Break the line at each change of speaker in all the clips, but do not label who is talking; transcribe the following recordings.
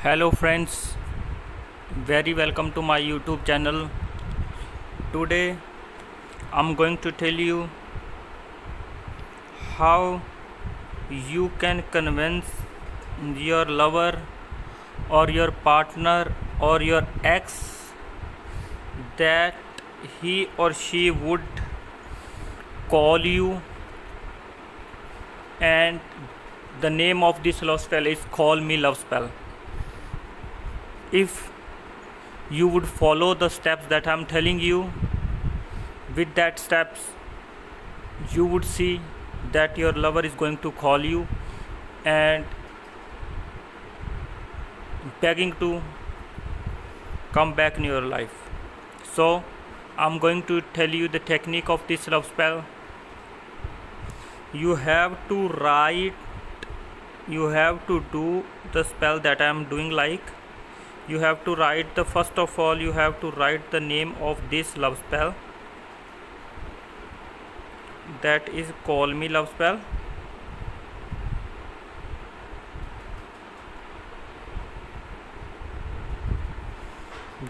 Hello friends, very welcome to my YouTube channel. Today I'm going to tell you how you can convince your lover or your partner or your ex that he or she would call you, and the name of this love spell is Call Me Love Spell. If you would follow the steps that I'm telling you, with that steps you would see that your lover is going to call you and begging to come back in your life. So I'm going to tell you the technique of this love spell. You have to do the spell that I am doing. Like, you have to write first of all you have to write the name of this love spell, that is Call Me Love Spell.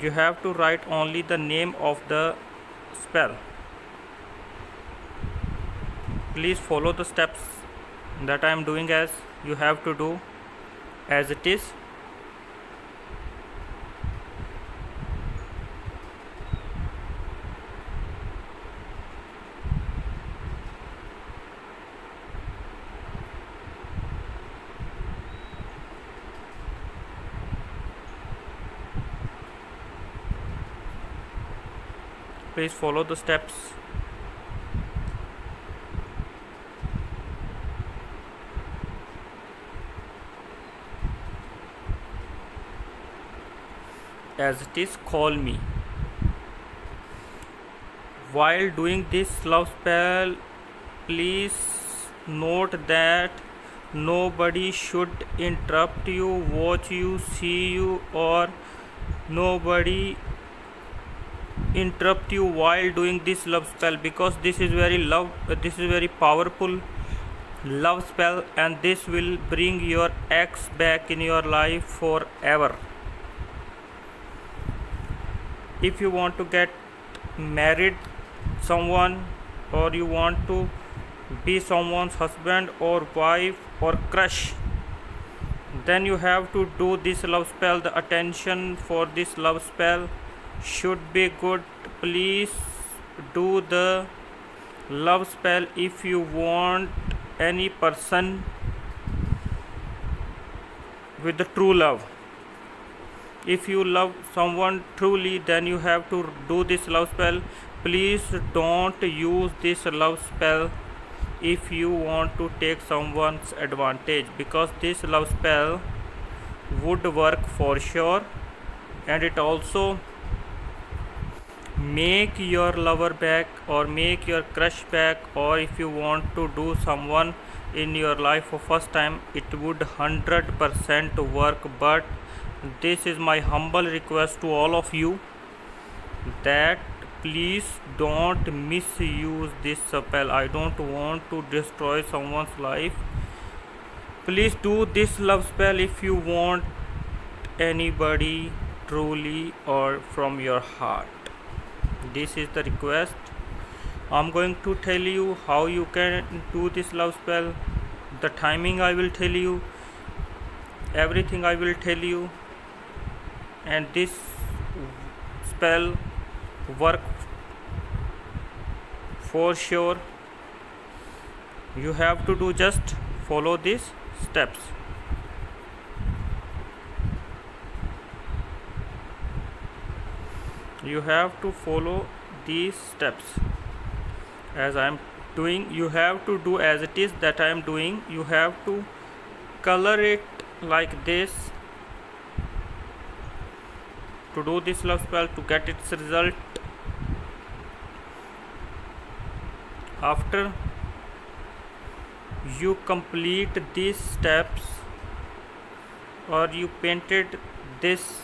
You have to write only the name of the spell. Please follow the steps that I am doing, as you have to do as it is. Please follow the steps. As it is, call me. While doing this love spell, please note that nobody should interrupt you, watch you, see you, or nobody interrupt you while doing this love spell, because this is very powerful love spell, and this will bring your ex back in your life forever. If you want to get married someone, or you want to be someone's husband or wife or crush, then you have to do this love spell. The attention for this love spell should be good. Please do the love spell if you want any person with the true love. If you love someone truly, then you have to do this love spell. Please don't use this love spell if you want to take someone's advantage, because this love spell would work for sure, and it also make your lover back or make your crush back. Or if you want to do someone in your life for first time, it would 100% work. But this is my humble request to all of you, that please don't misuse this spell. I don't want to destroy someone's life. Please do this love spell if you want anybody truly or from your heart. This is the request. I'm going to tell you how you can do this love spell. The timing I will tell you, everything I will tell you, and this spell work for sure. You have to do just follow these steps. You have to follow these steps as I am doing. You have to do as it is that I am doing. You have to color it like this to do this love spell, to get its result. After you complete these steps, or you painted this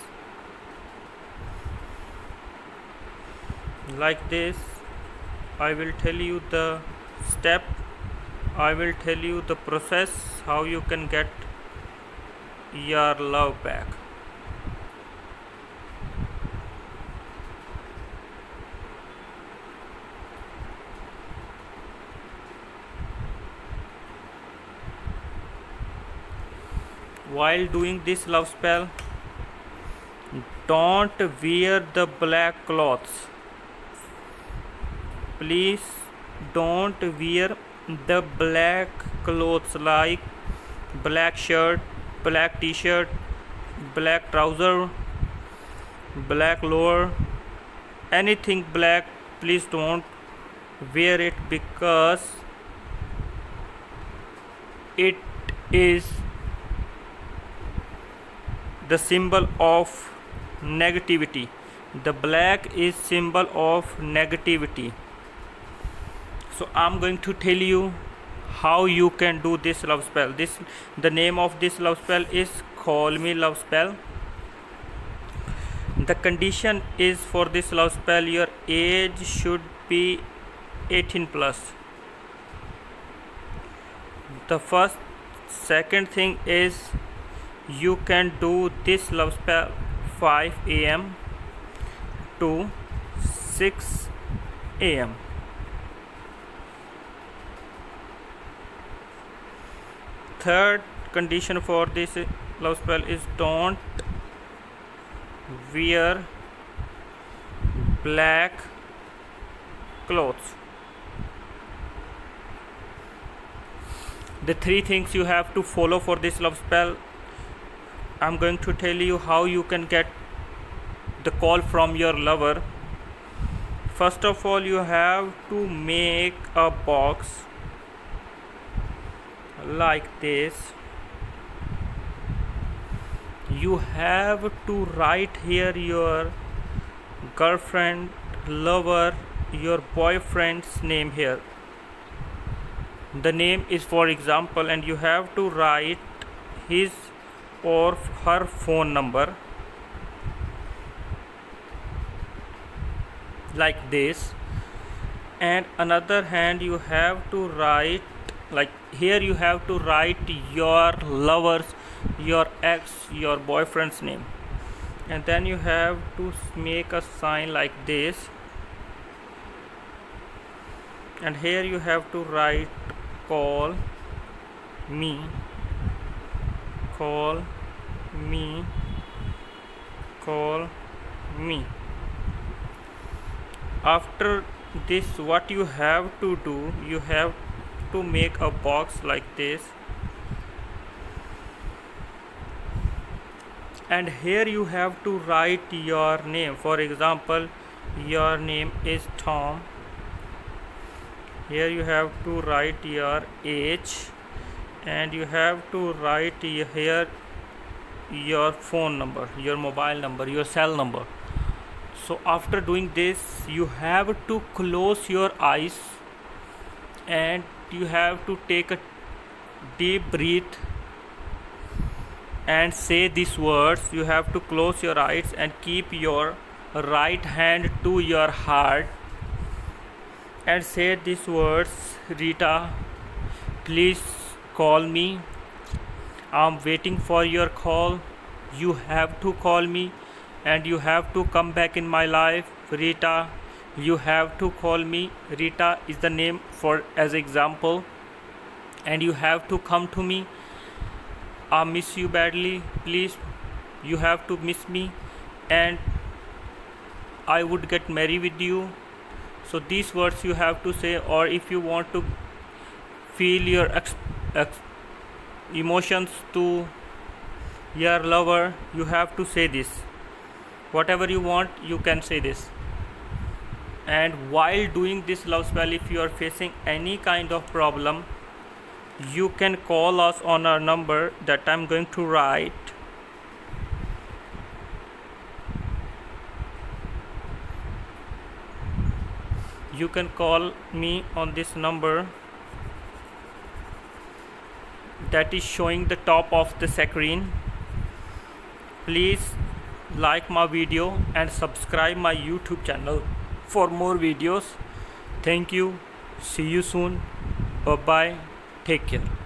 like this, I will tell you the step, I will tell you the process how you can get your love back. while doing this love spell, don't wear the black clothes. Please don't wear the black clothes like black shirt, black t-shirt, black trouser, black lower, anything black. Please don't wear it, because it is the symbol of negativity. The black is symbol of negativity. So I'm going to tell you how you can do this love spell. The name of this love spell is Call Me Love Spell. The condition is for this love spell, your age should be 18 plus. The second thing is, you can do this love spell 5 a.m. to 6 a.m. Third condition for this love spell is, don't wear black clothes. The three things you have to follow for this love spell. I'm going to tell you how you can get the call from your lover. First of all, you have to make a box like this. You have to write here your girlfriend, lover, your boyfriend's name here. The name is for example, and you have to write his or her phone number like this. And another hand, you have to write like here, you have to write your lover's, your ex, your boyfriend's name, and then you have to make a sign like this, and here you have to write call me, call me, call me. After this, what you have to do, you have to make a box like this, and here you have to write your name. For example, your name is Tom. Here you have to write your age, and you have to write here your phone number, your mobile number, your cell number. So after doing this, you have to close your eyes and you have to take a deep breath and say these words. You have to close your eyes and keep your right hand to your heart and say these words: Rita, please call me. I'm waiting for your call. You have to call me and you have to come back in my life. Rita, you have to call me. Rita is the name for as example, and you have to come to me. I miss you badly. Please, you have to miss me, and I would get married with you. So these words you have to say. Or if you want to feel your emotions to your lover, you have to say this. Whatever you want, you can say this. And while doing this love spell, if you are facing any kind of problem, you can call us on our number that I'm going to write. You can call me on this number that is showing the top of the screen. Please like my video and subscribe my YouTube channel for more videos. Thank you. See you soon. Bye bye. Take care.